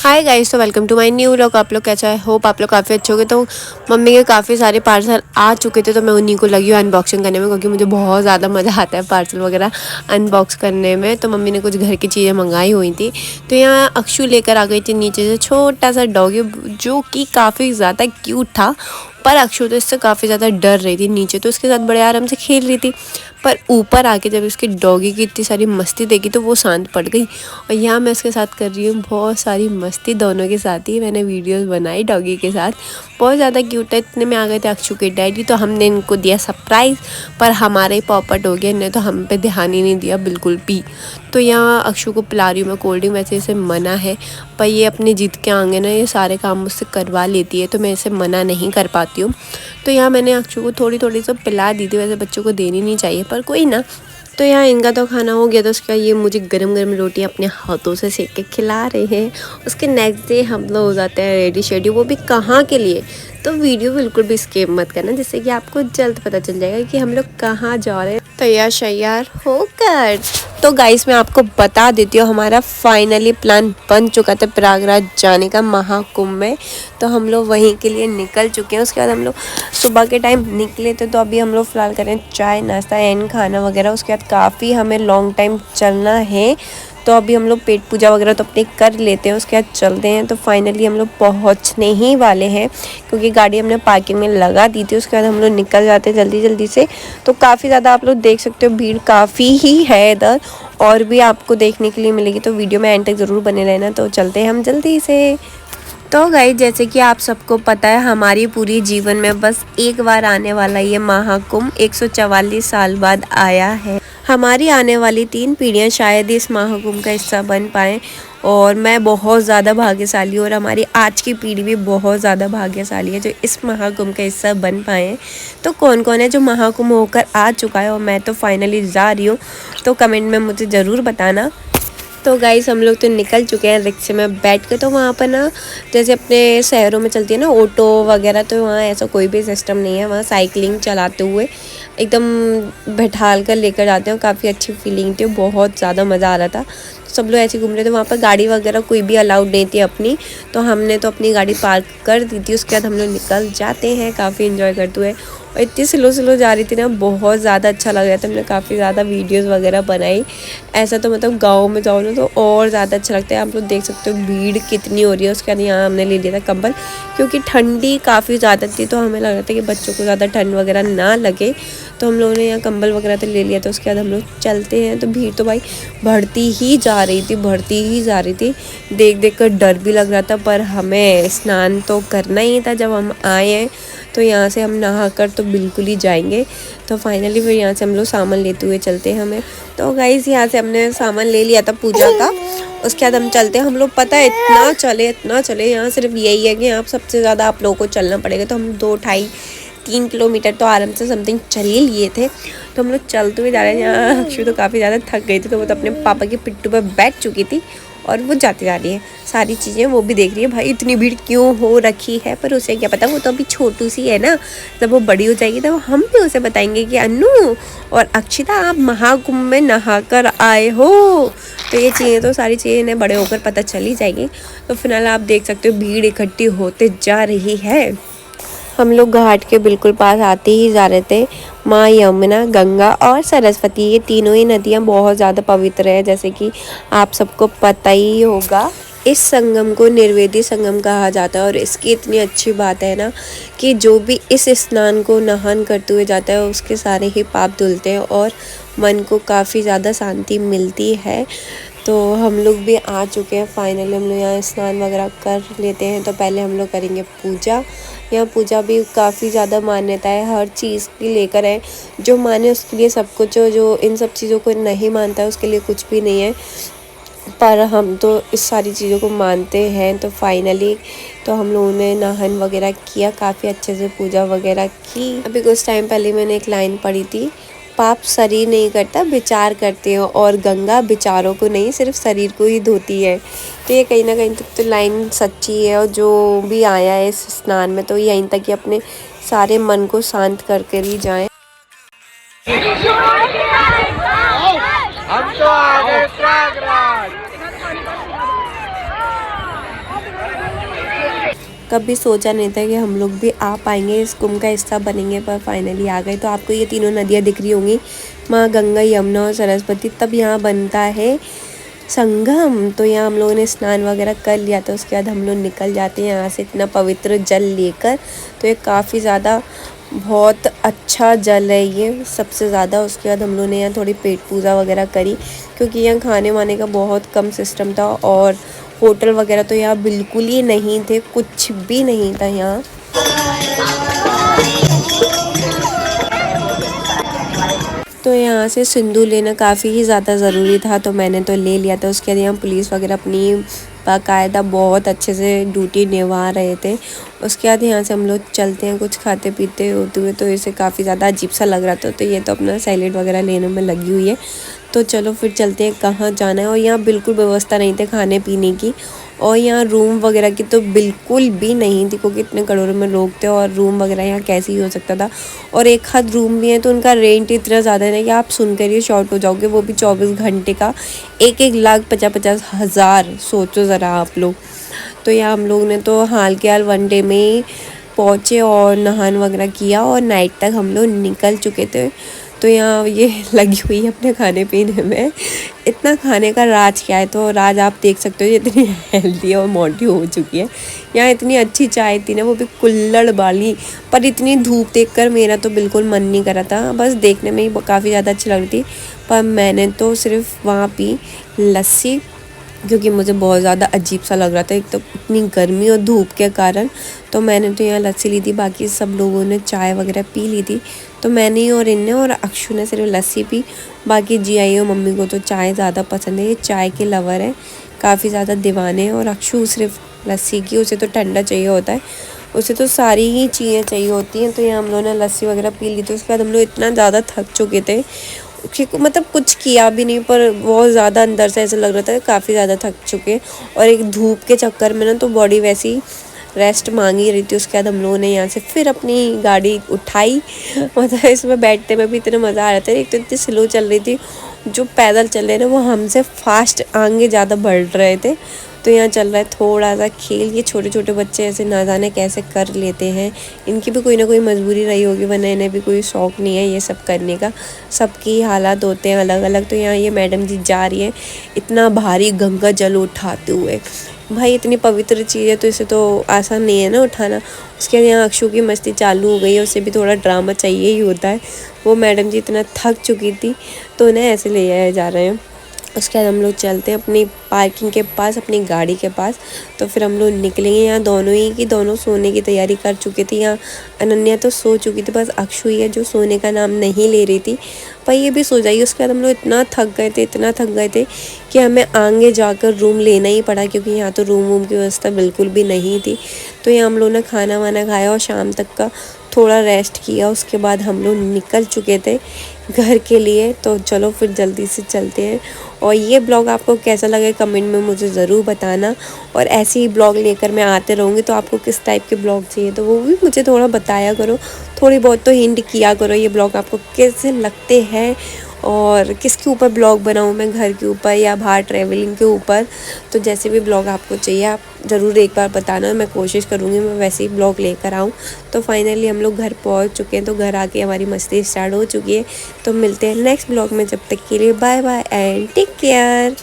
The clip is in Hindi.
हाय गाइस, तो welcome to my new vlog. आप लोग कैसा है? होप आप लोग काफ़ी अच्छे होंगे। तो मम्मी के काफ़ी सारे पार्सल आ चुके थे, तो मैं उन्हीं को लगी हूँ अनबॉक्सिंग करने में, क्योंकि मुझे बहुत ज़्यादा मज़ा आता है पार्सल वगैरह अनबॉक्स करने में। तो मम्मी ने कुछ घर की चीज़ें मंगाई हुई थी, तो यहाँ अक्षु लेकर आ गई थी नीचे से छोटा सा डॉगी, जो कि काफ़ी ज़्यादा क्यूट था। पर अक्षु तो इससे काफ़ी ज़्यादा डर रही थी। नीचे तो उसके साथ बड़े आराम से खेल रही थी, पर ऊपर आके जब उसकी डॉगी की इतनी सारी मस्ती देखी तो वो शांत पड़ गई। और यहाँ मैं उसके साथ कर रही हूँ बहुत सारी मस्ती, दोनों के साथ ही मैंने वीडियोस बनाई डॉगी के साथ। बहुत ज़्यादा क्यूट है। इतने में आ गए थे अक्षु के डैडी, तो हमने इनको दिया सरप्राइज़, पर हमारे ही पॉपट हो गया, इन्हें तो हम पे ध्यान ही नहीं दिया बिल्कुल भी। तो यहाँ अक्षु को पिला रही हूँ मैं कोल्ड ड्रिंक, वैसे इसे मना है, पर ये अपनी जिद के आगे ना ये सारे काम मुझसे करवा लेती है, तो मैं इसे मना नहीं कर पाती हूँ। तो यहाँ मैंने अक्षु को थोड़ी थोड़ी सी पिला दी थी, वैसे बच्चों को देनी नहीं चाहिए, पर कोई ना। तो यहाँ इनका तो खाना हो गया, तो उसका ये मुझे गरम गरम रोटी अपने हाथों से सेक के खिला रहे हैं। उसके नेक्स्ट डे हम लोग हो जाते हैं रेडी शेडी, वो भी कहाँ के लिए। तो वीडियो बिल्कुल भी स्किप मत करना, जिससे कि आपको जल्द पता चल जाएगा कि हम लोग कहाँ जा रहे हैं। तैयार शैयार होकर तो गाइस मैं आपको बता देती हूँ, हमारा फाइनली प्लान बन चुका था प्रयागराज जाने का महाकुंभ में। तो हम लोग वहीं के लिए निकल चुके हैं। उसके बाद हम लोग सुबह के टाइम निकले थे, तो अभी हम लोग फ़िलहाल करें चाय नाश्ता एंड खाना वगैरह। उसके बाद काफ़ी हमें लॉन्ग टाइम चलना है, तो अभी हम लोग पेट पूजा वगैरह तो अपने कर लेते हैं, उसके बाद चलते हैं। तो फाइनली हम लोग पहुंचने ही वाले हैं, क्योंकि गाड़ी हमने पार्किंग में लगा दी थी। उसके बाद हम लोग निकल जाते हैं जल्दी जल्दी से। तो काफ़ी ज़्यादा आप लोग देख सकते हो, भीड़ काफ़ी ही है इधर, और भी आपको देखने के लिए मिलेगी, तो वीडियो में एंड तक ज़रूर बने रहना। तो चलते हैं हम जल्दी से। तो गाइस, जैसे कि आप सबको पता है, हमारी पूरी जीवन में बस एक बार आने वाला ये महाकुंभ 144 साल बाद आया है। हमारी आने वाली 3 पीढ़ियां शायद इस महाकुंभ का हिस्सा बन पाएँ, और मैं बहुत ज़्यादा भाग्यशाली हूँ, और हमारी आज की पीढ़ी भी बहुत ज़्यादा भाग्यशाली है जो इस महाकुंभ का हिस्सा बन पाए। तो कौन कौन है जो महाकुंभ होकर आ चुका है, और मैं तो फाइनली जा रही हूँ, तो कमेंट में मुझे ज़रूर बताना। तो गाइस हम लोग तो निकल चुके हैं रिक्शे में बैठ के। तो वहाँ पर ना, जैसे अपने शहरों में चलती है ना ऑटो वगैरह, तो वहाँ ऐसा कोई भी सिस्टम नहीं है। वहाँ साइकिलिंग चलाते हुए एकदम बैठाल कर लेकर जाते हैं, काफ़ी अच्छी फीलिंग थी, बहुत ज़्यादा मज़ा आ रहा था। सब लोग ऐसे घूम रहे थे। वहाँ पर गाड़ी वगैरह कोई भी अलाउड नहीं थी अपनी, तो हमने तो अपनी गाड़ी पार्क कर दी थी। उसके बाद हम लोग निकल जाते हैं काफ़ी इन्जॉय करते हुए। और इतनी स्लो स्लो जा रही थी ना, बहुत ज़्यादा अच्छा लग रहा था। हमने काफ़ी ज़्यादा वीडियोस वगैरह बनाई। ऐसा तो मतलब गाँव में जाओ ना तो और ज़्यादा अच्छा लगता है। आप लोग देख सकते हो भीड़ कितनी हो रही है। उसके बाद यहाँ हमने ले लिया था कंबल, क्योंकि ठंडी काफ़ी ज़्यादा थी, तो हमें लग रहा था कि बच्चों को ज़्यादा ठंड वगैरह ना लगे, तो हम लोगों ने यहाँ कंबल वगैरह तो ले लिया था। उसके बाद हम लोग चलते हैं। तो भीड़ तो भाई बढ़ती ही जा रही थी, बढ़ती ही जा रही थी। देख देख कर डर भी लग रहा था, पर हमें स्नान तो करना ही था जब हम आए हैं, तो यहाँ से हम नहा कर तो बिल्कुल ही जाएंगे। तो फाइनली फिर यहाँ से हम लोग सामान लेते हुए चलते हैं हमें। तो गाइस यहाँ से हमने सामान ले लिया था पूजा का। उसके बाद हम चलते हैं। हम लोग पता है इतना चले यहाँ सिर्फ यही है कि यहाँ सबसे ज़्यादा आप लोगों को चलना पड़ेगा। तो हम 2-2.5-3 किलोमीटर तो आराम से समथिंग चल ही लिए थे। तो हम लोग चलते हुए जा रहे हैं। यहाँ अक्षु तो काफ़ी ज़्यादा थक गई थी, तो वो तो अपने पापा की पिट्ठू पर बैठ चुकी थी, और वो जाती जा रही है। सारी चीज़ें वो भी देख रही है, भाई इतनी भीड़ क्यों हो रखी है, पर उसे क्या पता, वो तो अभी छोटू सी है ना। जब वो बड़ी हो जाएगी तब हम भी उसे बताएंगे कि अन्नू और अक्षिता, आप महाकुंभ में नहा कर आए हो। तो ये चीज़ें तो सारी चीज़ें इन्हें बड़े होकर पता चल ही जाएगी। तो फिलहाल आप देख सकते हो भीड़ इकट्ठी होते जा रही है। हम लोग घाट के बिल्कुल पास आते ही जा रहे थे। माँ यमुना, गंगा और सरस्वती, ये तीनों ही नदियाँ बहुत ज़्यादा पवित्र है, जैसे कि आप सबको पता ही होगा। इस संगम को निर्वेदी संगम कहा जाता है, और इसकी इतनी अच्छी बात है ना कि जो भी इस स्नान को नहान करते हुए जाता है उसके सारे ही पाप धुलते हैं, और मन को काफ़ी ज़्यादा शांति मिलती है। तो हम लोग भी आ चुके हैं फाइनली। हम लोग यहाँ स्नान वगैरह कर लेते हैं। तो पहले हम लोग करेंगे पूजा। यहाँ पूजा भी काफ़ी ज़्यादा मान्यता है, हर चीज़ की लेकर है। जो माने उसके लिए सब कुछ, जो इन सब चीज़ों को नहीं मानता है उसके लिए कुछ भी नहीं है, पर हम तो इस सारी चीज़ों को मानते हैं। तो फाइनली तो हम लोगों ने नहान वगैरह किया, काफ़ी अच्छे से पूजा वगैरह की। अभी कुछ टाइम पहले मैंने एक लाइन पढ़ी थी, पाप शरीर नहीं करता विचार करते हो, और गंगा विचारों को नहीं सिर्फ शरीर को ही धोती है। तो ये कहीं ना कहीं तक तो लाइन सच्ची है, और जो भी आया है इस स्नान में तो यहीं तक कि अपने सारे मन को शांत करके ही जाएं। हम तो आ गए प्रयागराज। कभी सोचा नहीं था कि हम लोग भी आ पाएंगे, इस कुंभ का हिस्सा बनेंगे, पर फाइनली आ गए। तो आपको ये तीनों नदियाँ दिख रही होंगी, माँ गंगा, यमुना और सरस्वती। तब यहाँ बनता है संगम। तो यहाँ हम लोगों ने स्नान वगैरह कर लिया, तो उसके बाद हम लोग निकल जाते हैं यहाँ से इतना पवित्र जल लेकर। तो ये काफ़ी ज़्यादा बहुत अच्छा जल है ये सबसे ज़्यादा। उसके बाद हम लोगों ने यहाँ थोड़ी पेट पूजा वगैरह करी, क्योंकि यहाँ खाने वाने का बहुत कम सिस्टम था और होटल वगैरह तो यहाँ बिल्कुल ही नहीं थे, कुछ भी नहीं था यहाँ। तो यहाँ से सिंदूर लेना काफ़ी ही ज़्यादा ज़रूरी था, तो मैंने तो ले लिया था। उसके बाद यहाँ पुलिस वगैरह अपनी बाकायदा बहुत अच्छे से ड्यूटी निभा रहे थे। उसके बाद यहाँ से हम लोग चलते हैं कुछ खाते पीते होते हुए। तो इसे काफ़ी ज़्यादा अजीब सा लग रहा था, तो ये तो अपना सैलेड वगैरह लेने में लगी हुई है। तो चलो फिर चलते हैं कहाँ जाना है। और यहाँ बिल्कुल व्यवस्था नहीं थी खाने पीने की, और यहाँ रूम वगैरह की तो बिल्कुल भी नहीं थी, क्योंकि इतने करोड़ों में लोग थे और रूम वगैरह यहाँ कैसे ही हो सकता था। और एक हाथ रूम भी है तो उनका रेंट इतना ज़्यादा है कि आप सुनकर ही शॉर्ट हो जाओगे, वो भी 24 घंटे का 1,50,000। सोचो ज़रा आप लोग। तो यहाँ हम लोग ने तो हाल के हाल 1 डे में ही पहुँचे और नहान वगैरह किया, और नाइट तक हम लोग निकल चुके थे। तो यहाँ ये लगी हुई है अपने खाने पीने में। इतना खाने का राज क्या है, तो राज आप देख सकते हो, ये इतनी हेल्दी और मोटी हो चुकी है। यहाँ इतनी अच्छी चाय थी ना, वो भी कुल्हड़ वाली, पर इतनी धूप देखकर मेरा तो बिल्कुल मन नहीं कर रहा था। बस देखने में ही काफ़ी ज़्यादा अच्छी लग रही थी, पर मैंने तो सिर्फ वहाँ पी लस्सी, क्योंकि मुझे बहुत ज़्यादा अजीब सा लग रहा था, एक तो इतनी गर्मी और धूप के कारण। तो मैंने तो यहाँ लस्सी ली थी, बाकी सब लोगों ने चाय वगैरह पी ली थी। तो मैंने और इनने और अक्षु ने सिर्फ लस्सी पी। बाकी जियाई और मम्मी को तो चाय ज़्यादा पसंद है, ये चाय के लवर है, काफ़ी ज़्यादा दीवाने हैं। और अक्षु सिर्फ लस्सी की, उसे तो ठंडा चाहिए होता है, उसे तो सारी ही चीज़ें चाहिए होती हैं। तो यहाँ हम लोगों ने लस्सी वगैरह पी ली थी। उसके बाद हम लोग इतना ज़्यादा थक चुके थे, मतलब कुछ किया भी नहीं, पर बहुत ज़्यादा अंदर से ऐसा लग रहा था काफ़ी ज़्यादा थक चुके। और एक धूप के चक्कर में ना तो बॉडी वैसी रेस्ट मांग ही रही थी। उसके बाद हम लोगों ने यहाँ से फिर अपनी गाड़ी उठाई। मतलब इसमें बैठने में भी इतना मज़ा आ रहा था। एक तो इतनी स्लो चल रही थी, जो पैदल चल रहे थे वो हमसे फास्ट आगे ज़्यादा बढ़ रहे थे। तो यहाँ चल रहा है थोड़ा सा खेल। ये छोटे छोटे बच्चे ऐसे ना जाने कैसे कर लेते हैं, इनकी भी कोई ना कोई मजबूरी रही होगी, वरना इन्हें भी कोई शौक़ नहीं है ये सब करने का। सबकी हालात होते हैं अलग अलग। तो यहाँ ये मैडम जी जा रही है इतना भारी गंगा जल उठाते हुए। भाई इतनी पवित्र चीज़ है तो इसे तो आसान नहीं है ना उठाना। उसके बाद यहाँ अक्षु की मस्ती चालू हो गई है, उसे भी थोड़ा ड्रामा चाहिए ही होता है। वो मैडम जी इतना थक चुकी थी, तो उन्हें ऐसे ले आए जा रहे हैं। उसके बाद हम लोग चलते हैं अपनी पार्किंग के पास, अपनी गाड़ी के पास। तो फिर हम लोग निकलेंगे। यहाँ दोनों सोने की तैयारी कर चुके थे। यहाँ अनन्या तो सो चुकी थी, बस अक्षु ही है जो सोने का नाम नहीं ले रही थी, पर ये भी सो जाएगी। उसके बाद हम लोग इतना थक गए थे कि हमें आगे जाकर रूम लेना ही पड़ा, क्योंकि यहाँ तो रूम की व्यवस्था बिल्कुल भी नहीं थी। तो यहाँ हम लोग ने खाना वाना खाया और शाम तक का थोड़ा रेस्ट किया। उसके बाद हम लोग निकल चुके थे घर के लिए। तो चलो फिर जल्दी से चलते हैं। और ये ब्लॉग आपको कैसा लगे कमेंट में मुझे ज़रूर बताना, और ऐसे ही ब्लॉग लेकर मैं आते रहूँगी। तो आपको किस टाइप के ब्लॉग चाहिए तो वो भी मुझे थोड़ा बताया करो, थोड़ी बहुत तो हिंट किया करो ये ब्लॉग आपको कैसे लगते हैं, और किसके ऊपर ब्लॉग बनाऊँ मैं, घर के ऊपर या बाहर ट्रैवलिंग के ऊपर। तो जैसे भी ब्लॉग आपको चाहिए आप ज़रूर एक बार बताना, मैं कोशिश करूँगी मैं वैसे ही ब्लॉग लेकर आऊँ। तो फाइनली हम लोग घर पहुँच चुके हैं, तो घर आके हमारी मस्ती स्टार्ट हो चुकी है। तो मिलते हैं नेक्स्ट ब्लॉग में, जब तक के लिए bye bye and take care.